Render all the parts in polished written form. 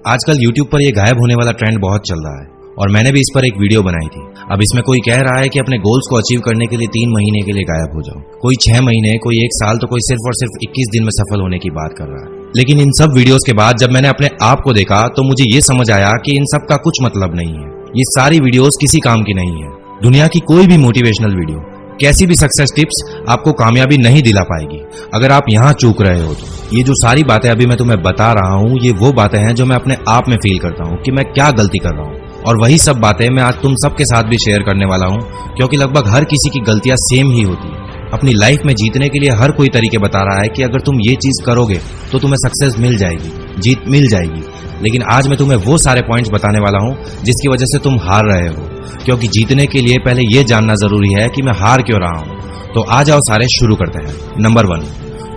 आजकल YouTube पर ये गायब होने वाला ट्रेंड बहुत चल रहा है और मैंने भी इस पर एक वीडियो बनाई थी। अब इसमें कोई कह रहा है कि अपने गोल्स को अचीव करने के लिए 3 महीने के लिए गायब हो जाओ, कोई 6 महीने, कोई 1 साल, तो कोई सिर्फ और सिर्फ 21 दिन में सफल होने की बात कर रहा है। लेकिन इन सब वीडियोस के बाद जब मैंने अपने आप को देखा तो मुझे ये समझ आया कि इन सब का कुछ मतलब नहीं है। ये सारी वीडियोस किसी काम की नहीं है। दुनिया की कोई भी मोटिवेशनल वीडियो, कैसी भी सक्सेस टिप्स आपको कामयाबी नहीं दिला पाएगी अगर आप यहाँ चूक रहे हो तो। ये जो सारी बातें अभी मैं तुम्हें बता रहा हूँ, ये वो बातें हैं जो मैं अपने आप में फील करता हूँ कि मैं क्या गलती कर रहा हूँ, और वही सब बातें मैं आज तुम सबके साथ भी शेयर करने वाला हूँ, क्योंकि लगभग हर किसी की गलतियां सेम ही होती है। अपनी लाइफ में जीतने के लिए हर कोई तरीके बता रहा है कि अगर तुम ये चीज करोगे तो तुम्हें सक्सेस मिल जाएगी, जीत मिल जाएगी। लेकिन आज मैं तुम्हें वो सारे पॉइंट्स बताने वाला हूँ जिसकी वजह से तुम हार रहे हो, क्योंकि जीतने के लिए पहले ये जानना जरूरी है कि मैं हार क्यों रहा हूँ। तो आ जाओ सारे शुरू करते हैं। नंबर 1,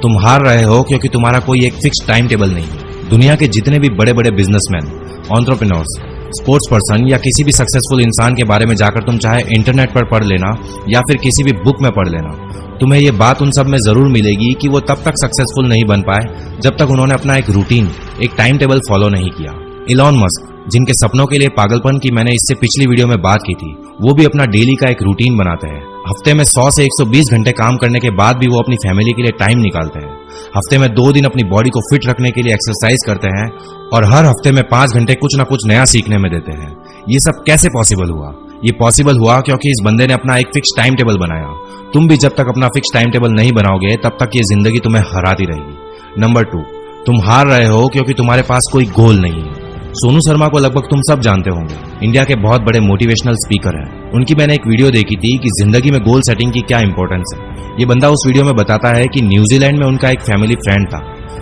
तुम हार रहे हो क्योंकि तुम्हारा कोई एक फिक्स टाइम टेबल नहीं है। दुनिया के जितने भी बड़े बड़े बिजनेसमैन, एंटरप्रेन्योर्स, स्पोर्ट्स पर्सन या किसी भी सक्सेसफुल इंसान के बारे में जाकर तुम चाहे इंटरनेट पर पढ़ लेना या फिर किसी भी बुक में पढ़ लेना, तुम्हें ये बात उन सब में जरूर मिलेगी कि वो तब तक सक्सेसफुल नहीं बन पाए जब तक उन्होंने अपना एक रूटीन, एक टाइम टेबल फॉलो नहीं किया। इलॉन मस्क, जिनके सपनों के लिए पागलपन की मैंने इससे पिछली वीडियो में बात की थी, वो भी अपना डेली का एक रूटीन बनाते हैं। हफ्ते में 100 से 120 घंटे काम करने के बाद भी वो अपनी फैमिली के लिए टाइम निकालते हैं। हफ्ते में 2 दिन अपनी बॉडी को फिट रखने के लिए एक्सरसाइज करते हैं और हर हफ्ते में 5 घंटे कुछ ना कुछ नया सीखने में देते हैं। ये सब कैसे पॉसिबल हुआ? ये पॉसिबल हुआ क्योंकि इस बंदे ने अपना एक फिक्स टाइम टेबल बनाया। तुम भी जब तक अपना फिक्स टाइम टेबल नहीं बनाओगे तब तक ये जिंदगी तुम्हें हराती रहेगी। नंबर 2, तुम हार रहे हो क्योंकि तुम्हारे पास कोई गोल नहीं है। सोनू शर्मा को लगभग तुम सब जानते होंगे, इंडिया के बहुत बड़े मोटिवेशनल स्पीकर हैं। उनकी मैंने एक वीडियो देखी थी कि जिंदगी में गोल सेटिंग की क्या इंपॉर्टेंस है। ये बंदा उस वीडियो में बताता है कि न्यूजीलैंड में उनका एक फैमिली फ्रेंड था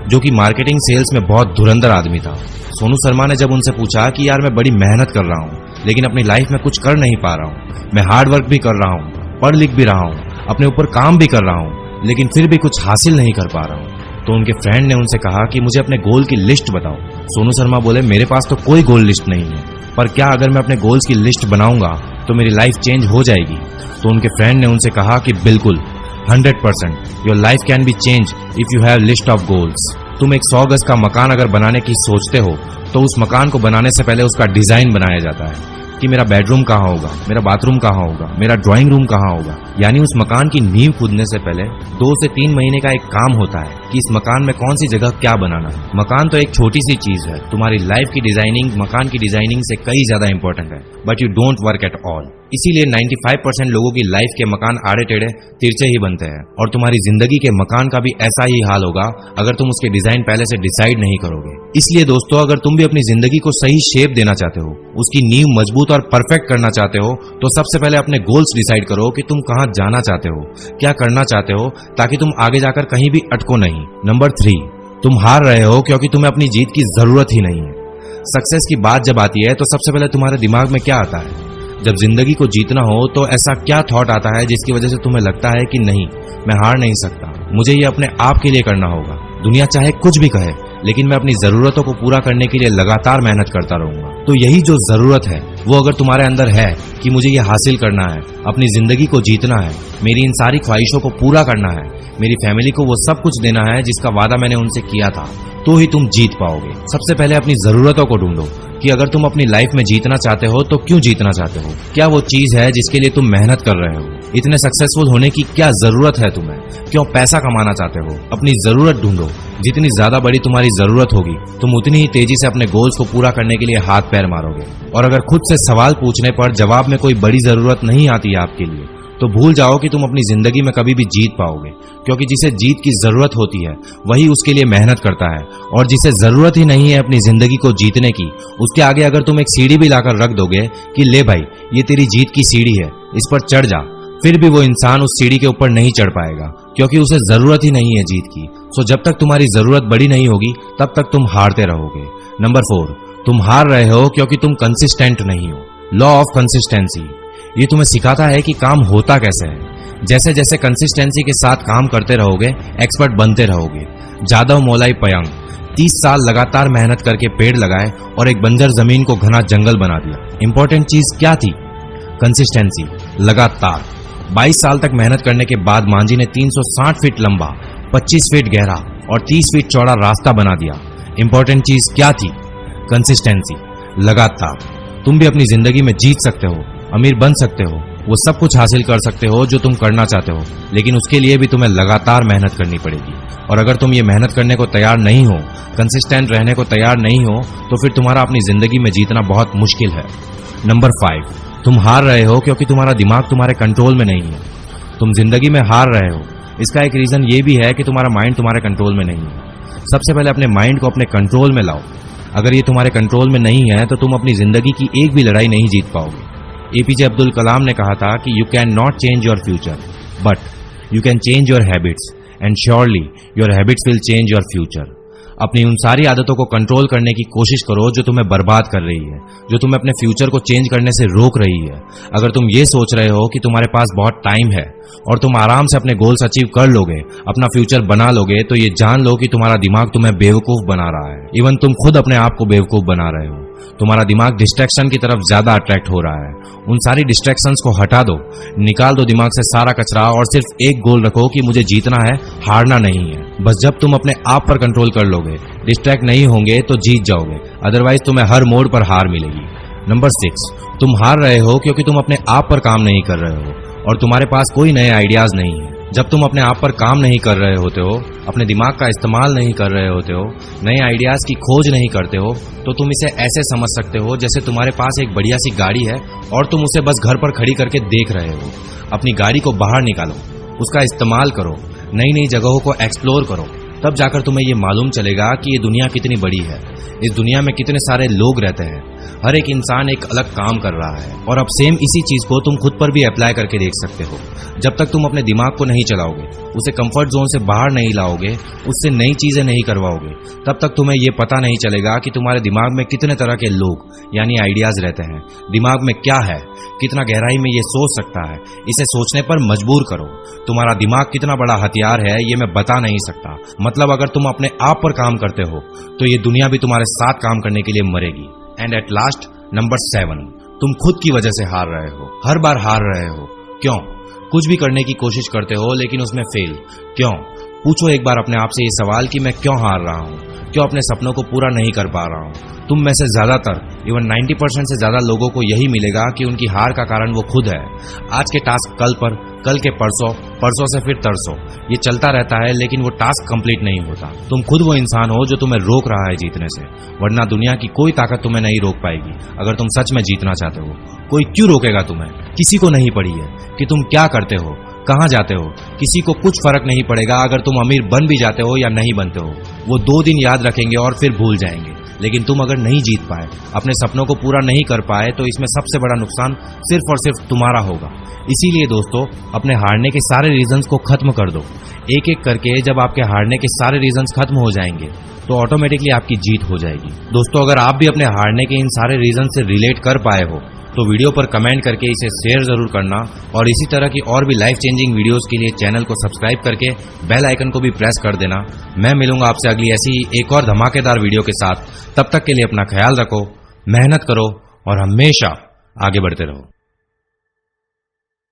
जो कि मार्केटिंग सेल्स में बहुत धुरंधर आदमी था। सोनू शर्मा ने जब उनसे पूछा कि यार मैं बड़ी मेहनत कर रहा हूँ लेकिन अपनी लाइफ में कुछ कर नहीं पा रहा हूँ, मैं हार्ड वर्क भी कर रहा हूँ, पढ़ लिख भी रहा हूँ, अपने ऊपर काम भी कर रहा हूँ, लेकिन फिर भी कुछ हासिल नहीं कर पा रहा हूँ, तो उनके फ्रेंड ने उनसे कहा कि मुझे अपने गोल की लिस्ट बताओ। सोनू शर्मा बोले, मेरे पास तो कोई गोल लिस्ट नहीं है, पर क्या अगर मैं अपने गोल्स की लिस्ट बनाऊंगा तो मेरी लाइफ चेंज हो जाएगी? तो उनके फ्रेंड ने उनसे कहा कि बिल्कुल, 100% your life can be change if you have list of goals. तुम एक 100 गज का मकान अगर बनाने की सोचते हो तो उस मकान को बनाने से पहले उसका डिजाइन बनाया जाता है कि मेरा बेडरूम कहाँ होगा, मेरा बाथरूम कहाँ होगा, मेरा ड्राइंग रूम कहाँ होगा। यानी उस मकान की नींव खुदने से पहले 2 से 3 महीने का एक काम होता है कि इस मकान में कौन सी जगह क्या बनाना है। मकान तो एक छोटी सी चीज है, तुम्हारी लाइफ की डिजाइनिंग मकान की डिजाइनिंग से कई ज्यादा इंपॉर्टेंट है, but you don't work at all. इसीलिए 95% लोगों की लाइफ के मकान आड़े टेढ़े तिरछे ही बनते हैं, और तुम्हारी जिंदगी के मकान का भी ऐसा ही हाल होगा अगर तुम उसके डिजाइन पहले से डिसाइड नहीं करोगे। इसलिए दोस्तों, अगर तुम भी अपनी जिंदगी को सही शेप देना चाहते हो, उसकी नींव मजबूत और परफेक्ट करना चाहते हो, तो सबसे पहले अपने गोल्स डिसाइड करो कि तुम कहां जाना चाहते हो, क्या करना चाहते हो, ताकि तुम आगे जाकर कहीं भी अटको नहीं। नंबर 3, तुम हार रहे हो क्योंकि तुम्हें अपनी जीत की जरूरत ही नहीं है। सक्सेस की बात जब आती है तो सबसे पहले तुम्हारे दिमाग में क्या आता है? जब जिंदगी को जीतना हो तो ऐसा क्या थॉट आता है जिसकी वजह से तुम्हें लगता है कि नहीं, मैं हार नहीं सकता, मुझे ये अपने आप के लिए करना होगा। दुनिया चाहे कुछ भी कहे, लेकिन मैं अपनी जरूरतों को पूरा करने के लिए लगातार मेहनत करता रहूंगा। तो यही जो जरूरत है वो अगर तुम्हारे अंदर है कि मुझे ये हासिल करना है, अपनी जिंदगी को जीतना है, मेरी इन सारी ख्वाहिशों को पूरा करना है, मेरी फैमिली को वो सब कुछ देना है जिसका वादा मैंने उनसे किया था, तो ही तुम जीत पाओगे। सबसे पहले अपनी जरूरतों को ढूंढो कि अगर तुम अपनी लाइफ में जीतना चाहते हो तो क्यों जीतना चाहते हो, क्या वो चीज है जिसके लिए तुम मेहनत कर रहे हो, इतने सक्सेसफुल होने की क्या जरूरत है तुम्हें, क्यों पैसा कमाना चाहते हो। अपनी जरूरत ढूंढो, जितनी ज्यादा बड़ी तुम्हारी जरूरत होगी तुम उतनी ही तेजी से अपने गोल्स को पूरा करने के लिए हाथ पैर मारोगे। और अगर खुद से सवाल पूछने पर जवाब में कोई बड़ी जरूरत नहीं आती है आपके लिए, तो भूल जाओ कि तुम अपनी जिंदगी में कभी भी जीत पाओगे, क्योंकि जिसे जीत की जरूरत होती है वही उसके लिए मेहनत करता है, और जिसे जरूरत ही नहीं है अपनी जिंदगी को जीतने की, उसके आगे अगर तुम एक सीढ़ी भी लाकर रख दोगे कि ले भाई ये तेरी जीत की सीढ़ी है, इस पर चढ़ जा, फिर भी वो इंसान उस सीढ़ी के ऊपर नहीं चढ़ पाएगा, क्योंकि उसे जरूरत ही नहीं है जीत की। सो जब तक तुम्हारी जरूरत बड़ी नहीं होगी तब तक तुम हारते रहोगे। नंबर 4, तुम हार रहे हो क्योंकि तुम कंसिस्टेंट नहीं हो। लॉ ऑफ कंसिस्टेंसी, ये तुम्हें सिखाता है कि काम होता कैसे है। जैसे जैसे कंसिस्टेंसी के साथ काम करते रहोगे, एक्सपर्ट बनते रहोगे। जादव मोलाई पयंग 30 साल लगातार मेहनत करके पेड़ लगाए और एक बंजर जमीन को घना जंगल बना दिया। इंपॉर्टेंट चीज क्या थी? कंसिस्टेंसी, लगातार। 22 साल तक मेहनत करने के बाद मांझी ने 360 फीट लंबा, 25 फीट गहरा और 30 फीट चौड़ा रास्ता बना दिया। इंपॉर्टेंट चीज क्या थी? कंसिस्टेंसी, लगातार। तुम भी अपनी जिंदगी में जीत सकते हो, अमीर बन सकते हो, वो सब कुछ हासिल कर सकते हो जो तुम करना चाहते हो, लेकिन उसके लिए भी तुम्हें लगातार मेहनत करनी पड़ेगी। और अगर तुम ये मेहनत करने को तैयार नहीं हो, कंसिस्टेंट रहने को तैयार नहीं हो, तो फिर तुम्हारा अपनी जिंदगी में जीतना बहुत मुश्किल है। नंबर 5, तुम हार रहे हो क्योंकि तुम्हारा दिमाग तुम्हारे कंट्रोल में नहीं है। तुम जिंदगी में हार रहे हो, इसका एक रीजन ये भी है कि तुम्हारा माइंड तुम्हारे कंट्रोल में नहीं है। सबसे पहले अपने माइंड को अपने कंट्रोल में लाओ। अगर ये तुम्हारे कंट्रोल में नहीं है तो तुम अपनी जिंदगी की एक भी लड़ाई नहीं जीत पाओगे। एपीजे अब्दुल कलाम ने कहा था कि you can not change your future, but you can change your habits, and surely your habits will change your future. अपनी उन सारी आदतों को कंट्रोल करने की कोशिश करो जो तुम्हें बर्बाद कर रही है, जो तुम्हें अपने फ्यूचर को चेंज करने से रोक रही है। अगर तुम ये सोच रहे हो कि तुम्हारे पास बहुत टाइम है और तुम आराम से अपने गोल्स अचीव कर लोगे, अपना फ्यूचर बना लोगे, तो ये जान लो कि तुम्हारा दिमाग तुम्हें बेवकूफ बना रहा है। इवन तुम खुद अपने आप को बेवकूफ बना रहे हो। तुम्हारा दिमाग डिस्ट्रैक्शन की तरफ ज्यादा अट्रैक्ट हो रहा है। उन सारी डिस्ट्रैक्शंस को हटा दो, निकाल दो दिमाग से सारा कचरा और सिर्फ एक गोल रखो कि मुझे जीतना है, हारना नहीं है। बस जब तुम अपने आप पर कंट्रोल कर लोगे, डिस्ट्रैक्ट नहीं होंगे, तो जीत जाओगे, अदरवाइज तुम्हें हर मोड़ पर हार मिलेगी। नंबर 6, तुम हार रहे हो क्योंकि तुम अपने आप पर काम नहीं कर रहे हो और तुम्हारे पास कोई नए आइडियाज नहीं है। जब तुम अपने आप पर काम नहीं कर रहे होते हो, अपने दिमाग का इस्तेमाल नहीं कर रहे होते हो, नए आइडियाज की खोज नहीं करते हो, तो तुम इसे ऐसे समझ सकते हो जैसे तुम्हारे पास एक बढ़िया सी गाड़ी है और तुम उसे बस घर पर खड़ी करके देख रहे हो। अपनी गाड़ी को बाहर निकालो, उसका इस्तेमाल करो, नई नई जगहों को एक्सप्लोर करो, तब जाकर तुम्हें ये मालूम चलेगा कि ये दुनिया कितनी बड़ी है, इस दुनिया में कितने सारे लोग रहते हैं, हर एक इंसान एक अलग काम कर रहा है। और अब सेम इसी चीज को तुम खुद पर भी अप्लाई करके देख सकते हो। जब तक तुम अपने दिमाग को नहीं चलाओगे, उसे कंफर्ट जोन से बाहर नहीं लाओगे, उससे नई चीजें नहीं करवाओगे, तब तक तुम्हें ये पता नहीं चलेगा कि तुम्हारे दिमाग में कितने तरह के लोग यानी आइडियाज रहते हैं, दिमाग में क्या है, कितना गहराई में ये सोच सकता है। इसे सोचने पर मजबूर करो। तुम्हारा दिमाग कितना बड़ा हथियार है ये मैं बता नहीं सकता। मतलब अगर तुम अपने आप पर काम करते हो तो ये दुनिया भी तुम्हारे साथ काम करने के लिए मरेगी। एंड एट लास्ट, नंबर 7, तुम खुद की वजह से हार रहे हो, हर बार हार रहे हो। क्यों? कुछ भी करने की कोशिश करते हो लेकिन उसमें फेल। क्यों? पूछो एक बार अपने आप से ये सवाल कि मैं क्यों हार रहा हूँ, क्यों अपने सपनों को पूरा नहीं कर पा रहा हूँ। तुम में से ज्यादातर, इवन 90% से ज्यादा लोगों को यही मिलेगा कि उनकी हार का कारण वो खुद है। आज के टास्क कल पर, कल के परसों, परसों से फिर तरसों, ये चलता रहता है लेकिन वो टास्क कंप्लीट नहीं होता। तुम खुद वो इंसान हो जो तुम्हें रोक रहा है जीतने से, वरना दुनिया की कोई ताकत तुम्हें नहीं रोक पाएगी। अगर तुम सच में जीतना चाहते हो, कोई क्यों रोकेगा तुम्हें? किसी को नहीं पड़ी है कि तुम क्या करते हो, कहां जाते हो, किसी को कुछ फर्क नहीं पड़ेगा अगर तुम अमीर बन भी जाते हो या नहीं बनते हो। वो 2 दिन याद रखेंगे और फिर भूल जाएंगे। लेकिन तुम अगर नहीं जीत पाए, अपने सपनों को पूरा नहीं कर पाए, तो इसमें सबसे बड़ा नुकसान सिर्फ और सिर्फ तुम्हारा होगा। इसीलिए दोस्तों, अपने हारने के सारे रीजंस को खत्म कर दो। एक एक करके जब आपके हारने के सारे रीजंस खत्म हो जाएंगे तो ऑटोमेटिकली आपकी जीत हो जाएगी। दोस्तों, अगर आप भी अपने हारने के इन सारे रीजन से रिलेट कर पाए हो तो वीडियो पर कमेंट करके इसे शेयर जरूर करना, और इसी तरह की और भी लाइफ चेंजिंग वीडियोस के लिए चैनल को सब्सक्राइब करके बेल आइकन को भी प्रेस कर देना। मैं मिलूंगा आपसे अगली ऐसी एक और धमाकेदार वीडियो के साथ। तब तक के लिए अपना ख्याल रखो, मेहनत करो और हमेशा आगे बढ़ते रहो।